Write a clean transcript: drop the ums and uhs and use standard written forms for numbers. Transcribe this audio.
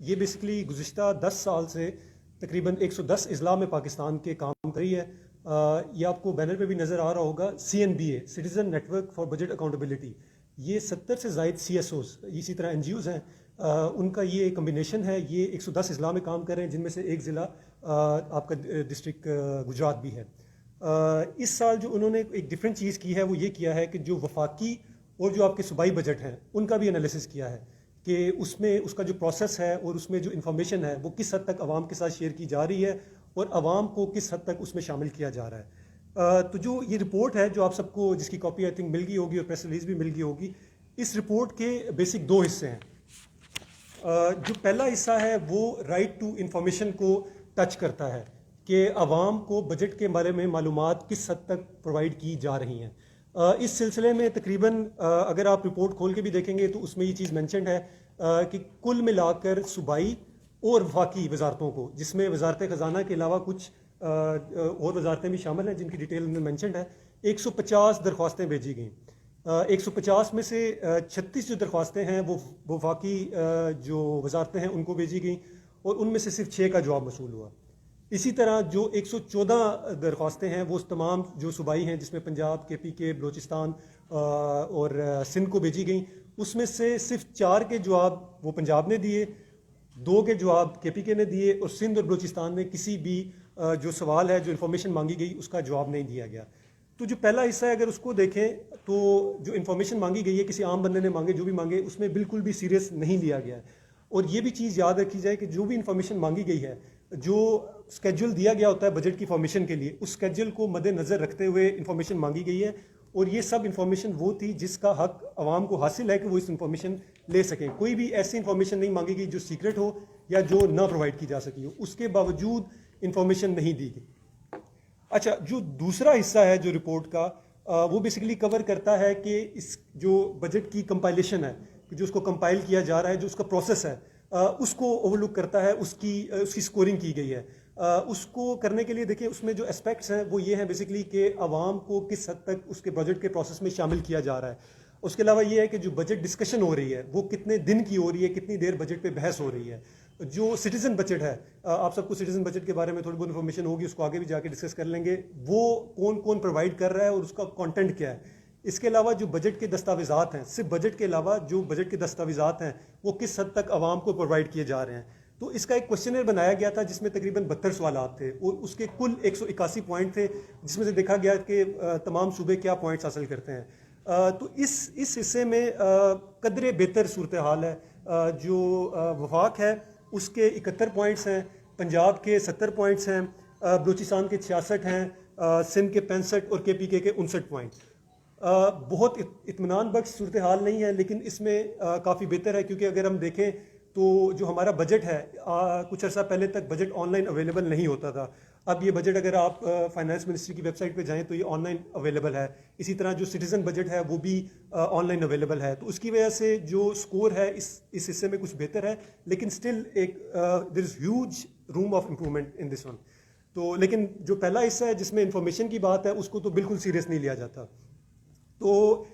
یہ بیسکلی گزشتہ 10 سال سے تقریباً 110 اضلاع میں پاکستان کے کام کر رہی ہے. یہ آپ کو بینر پہ بھی نظر آ رہا ہوگا, CNBA citizen network for budget accountability. یہ 70 سے زائد CSOs, اسی طرح NGOs ہیں, ان کا یہ کمبینیشن ہے. یہ 110 اضلاع میں کام کر رہے ہیں, جن میں سے ایک ضلع آپ کا ڈسٹرکٹ گجرات بھی ہے. اس سال جو انہوں نے ایک ڈفرینٹ چیز کی ہے وہ یہ کیا ہے کہ جو وفاقی اور جو آپ کے صوبائی بجٹ ہیں ان کا بھی انالیسس کیا ہے کہ اس میں اس کا جو پروسیس ہے اور اس میں جو انفارمیشن ہے وہ کس حد تک عوام کے ساتھ شیئر کی جا رہی ہے اور عوام کو کس حد تک اس میں شامل کیا جا رہا ہے. تو جو یہ رپورٹ ہے جو آپ سب کو, جس کی کاپی آئی تھنک مل گئی ہوگی اور پریس ریلیز بھی مل گئی ہوگی, اس رپورٹ کے بیسک 2 حصے ہیں. جو پہلا حصہ ہے وہ رائٹ ٹو انفارمیشن کو ٹچ کرتا ہے کہ عوام کو بجٹ کے بارے میں معلومات کس حد تک پرووائڈ کی جا رہی ہیں. اس سلسلے میں تقریباً اگر آپ رپورٹ کھول کے بھی دیکھیں گے تو اس میں یہ چیز مینشنڈ ہے کہ کل ملا کر صوبائی اور وفاقی وزارتوں کو, جس میں وزارت خزانہ کے علاوہ کچھ اور وزارتیں بھی شامل ہیں جن کی ڈیٹیل میں مینشنڈ ہے, 150 درخواستیں بھیجی گئیں. 150 میں سے 36 جو درخواستیں ہیں وہ وفاقی جو وزارتیں ہیں ان کو بھیجی گئیں اور ان میں سے صرف 6 کا جواب موصول ہوا. اسی طرح جو 114 درخواستیں ہیں وہ تمام جو صوبائی ہیں, جس میں پنجاب, KPK, بلوچستان اور سندھ کو بھیجی گئیں. اس میں سے صرف 4 کے جواب وہ پنجاب نے دیے, 2 کے جواب KPK نے دیے, اور سندھ اور بلوچستان میں کسی بھی جو سوال ہے, جو انفارمیشن مانگی گئی, اس کا جواب نہیں دیا گیا. تو جو پہلا حصہ ہے اگر اس کو دیکھیں تو جو انفارمیشن مانگی گئی ہے, کسی عام بندے نے مانگے, جو بھی مانگے, اس میں بالکل بھی سیریس نہیں لیا گیا ہے. اور یہ بھی چیز یاد رکھی جائے کہ جو بھی انفارمیشن مانگی گئی ہے, جو اسکیجول دیا گیا ہوتا ہے بجٹ کی فارمیشن کے لیے, اس اسکیجول کو مد نظر رکھتے ہوئے انفارمیشن مانگی گئی ہے, اور یہ سب انفارمیشن وہ تھی جس کا حق عوام کو حاصل ہے کہ وہ اس انفارمیشن لے سکیں. کوئی بھی ایسی انفارمیشن نہیں مانگی گئی جو سیکرٹ ہو یا جو نہ پرووائڈ کی جا سکی ہو. اس کے باوجود انفارمیشن نہیں دی گئی. اچھا, جو دوسرا حصہ ہے جو رپورٹ کا, وہ بیسیکلی کور کرتا ہے کہ اس جو بجٹ کی کمپائلیشن ہے, جو اس کو کمپائل کیا جا رہا ہے, جو اس کا پروسیس ہے, اس کو اوور لک کرتا ہے. اس کی اسکورنگ کی گئی ہے. اس کو کرنے کے لیے دیکھیں اس میں جو اسپیکٹس ہیں وہ یہ ہیں بیسیکلی کہ عوام کو کس حد تک اس کے بجٹ کے پروسیس میں شامل کیا جا رہا ہے. اس کے علاوہ یہ ہے کہ جو بجٹ ڈسکشن ہو رہی ہے وہ کتنے دن کی ہو رہی ہے, کتنی دیر بجٹ پہ بحث ہو رہی ہے. جو سٹیزن بجٹ ہے, آپ سب کو سٹیزن بجٹ کے بارے میں تھوڑی بہت انفارمیشن ہوگی, اس کو آگے بھی جا کے ڈسکس کر لیں گے. وہ کون کون پرووائڈ کر رہا ہے اور اس کا کانٹینٹ کیا ہے. اس کے علاوہ جو بجٹ کے دستاویزات ہیں, صرف بجٹ کے علاوہ جو بجٹ کے دستاویزات ہیں وہ کس حد تک عوام کو پرووائڈ کیے جا رہے ہیں. تو اس کا ایک کوشچنر بنایا گیا تھا جس میں تقریباً 72 سوالات تھے, اور اس کے کل 181 پوائنٹ تھے, جس میں سے دیکھا گیا کہ تمام صوبے کیا پوائنٹس حاصل کرتے ہیں. تو اس حصے میں قدرے بہتر صورتحال ہے. جو وفاق ہے اس کے 71 پوائنٹس ہیں, پنجاب کے 70 پوائنٹس ہیں, بلوچستان کے 66 ہیں, سندھ کے 65 اور KPK کے 59 پوائنٹ. بہت اطمینان بخش صورتحال نہیں ہے, لیکن اس میں کافی بہتر ہے, کیونکہ اگر ہم دیکھیں تو جو ہمارا بجٹ ہے, کچھ عرصہ پہلے تک بجٹ آن لائن اویلیبل نہیں ہوتا تھا. اب یہ بجٹ اگر آپ فائنانس منسٹری کی ویب سائٹ پہ جائیں تو یہ آن لائن اویلیبل ہے. اسی طرح جو سٹیزن بجٹ ہے وہ بھی آن لائن اویلیبل ہے. تو اس کی وجہ سے جو اسکور ہے اس حصے میں کچھ بہتر ہے, لیکن اسٹل ایک there is huge room of improvement in this one. تو لیکن جو پہلا حصہ ہے جس میں انفارمیشن کی بات ہے, اس کو تو بالکل سیریس نہیں لیا جاتا. تو